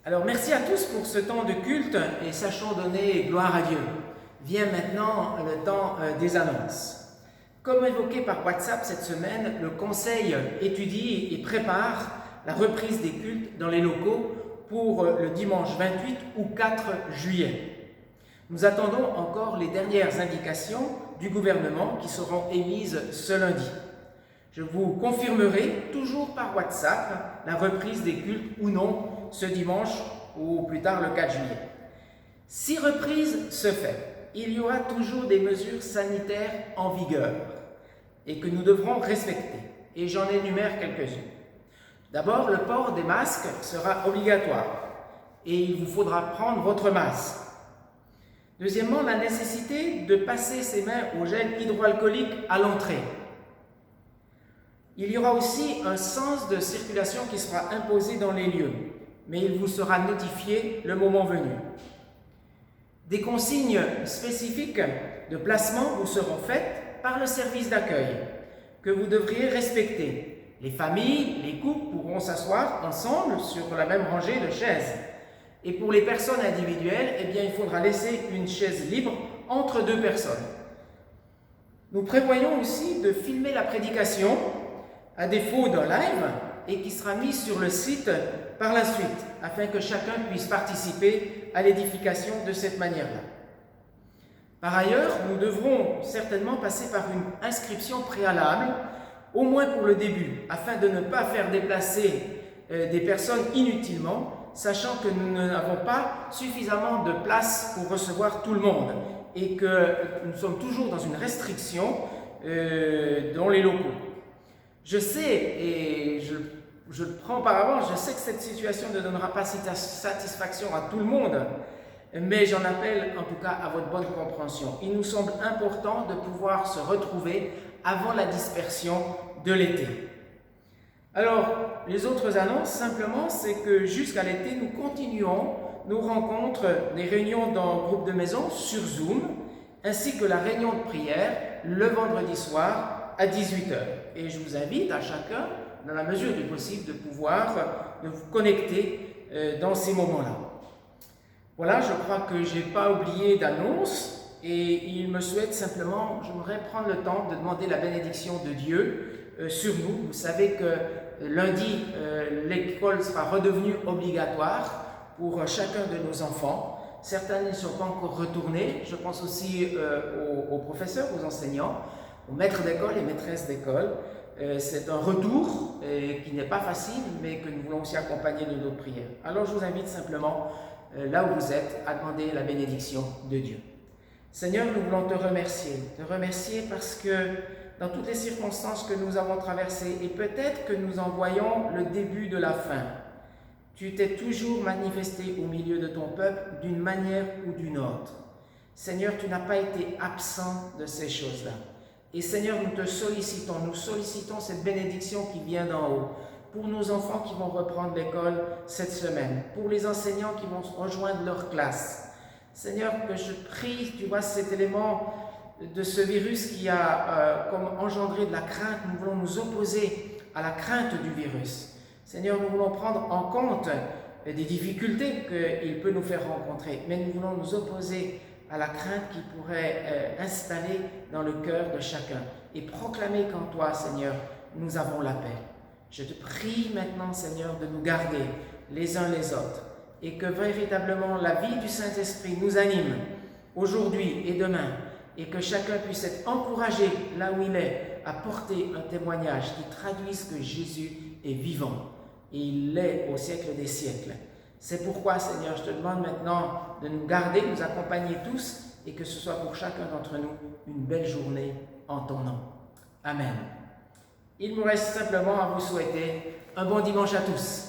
Alors merci à tous pour ce temps de culte et sachons donner gloire à Dieu. Vient maintenant le temps des annonces. Comme évoqué par WhatsApp cette semaine, le Conseil étudie et prépare la reprise des cultes dans les locaux pour le dimanche 28 ou 4 juillet. Nous attendons encore les dernières indications du gouvernement qui seront émises ce lundi. Je vous confirmerai toujours par WhatsApp la reprise des cultes ou non ce dimanche ou plus tard le 4 juillet. Si reprise se fait, il y aura toujours des mesures sanitaires en vigueur et que nous devrons respecter. Et j'en énumère quelques-unes. D'abord, le port des masques sera obligatoire et il vous faudra prendre votre masque. Deuxièmement, la nécessité de passer ses mains au gel hydroalcoolique à l'entrée. Il y aura aussi un sens de circulation qui sera imposé dans les lieux, mais il vous sera notifié le moment venu. Des consignes spécifiques de placement vous seront faites par le service d'accueil, que vous devriez respecter. Les familles, les couples pourront s'asseoir ensemble sur la même rangée de chaises. Et pour les personnes individuelles, eh bien, il faudra laisser une chaise libre entre deux personnes. Nous prévoyons aussi de filmer la prédication, à défaut d'un live, et qui sera mise sur le site par la suite, afin que chacun puisse participer à l'édification de cette manière-là. Par ailleurs, nous devrons certainement passer par une inscription préalable, au moins pour le début, afin de ne pas faire déplacer des personnes inutilement, sachant que nous n'avons pas suffisamment de place pour recevoir tout le monde et que nous sommes toujours dans une restriction dans les locaux. Je sais, et je le prends par avance, je sais que cette situation ne donnera pas satisfaction à tout le monde, mais j'en appelle en tout cas à votre bonne compréhension. Il nous semble important de pouvoir se retrouver avant la dispersion de l'été. Alors, les autres annonces, simplement, c'est que jusqu'à l'été, nous continuons nos rencontres, les réunions dans groupe de maison sur Zoom, ainsi que la réunion de prière le vendredi soir à 18h. Et je vous invite à chacun, dans la mesure du possible, de pouvoir vous connecter dans ces moments-là. Voilà, je crois que je n'ai pas oublié d'annonce et il me souhaite simplement, j'aimerais prendre le temps de demander la bénédiction de Dieu sur nous. Vous savez que lundi, l'école sera redevenue obligatoire pour chacun de nos enfants. Certains n'y sont pas encore retournés. Je pense aussi aux professeurs, aux enseignants, aux maîtres d'école et maîtresses d'école. C'est un retour qui n'est pas facile, mais que nous voulons aussi accompagner de notre prière. Alors je vous invite simplement, là où vous êtes, à demander la bénédiction de Dieu. Seigneur, nous voulons te remercier parce que dans toutes les circonstances que nous avons traversées, et peut-être que nous en voyons le début de la fin, tu t'es toujours manifesté au milieu de ton peuple d'une manière ou d'une autre. Seigneur, tu n'as pas été absent de ces choses-là. Et Seigneur, nous sollicitons cette bénédiction qui vient d'en haut, pour nos enfants qui vont reprendre l'école cette semaine, pour les enseignants qui vont rejoindre leur classe. Seigneur, que je prie, tu vois, cet élément de ce virus qui a comme engendré de la crainte, nous voulons nous opposer à la crainte du virus. Seigneur, nous voulons prendre en compte des difficultés qu'il peut nous faire rencontrer, mais nous voulons nous opposer à la crainte qui pourrait installer dans le cœur de chacun et proclamer qu'en toi, Seigneur, nous avons la paix. Je te prie maintenant, Seigneur, de nous garder les uns les autres et que véritablement la vie du Saint-Esprit nous anime aujourd'hui et demain et que chacun puisse être encouragé là où il est à porter un témoignage qui traduise que Jésus est vivant et il l'est au siècle des siècles. C'est pourquoi, Seigneur, je te demande maintenant de nous garder, nous accompagner tous et que ce soit pour chacun d'entre nous une belle journée en ton nom. Amen. Il me reste simplement à vous souhaiter un bon dimanche à tous.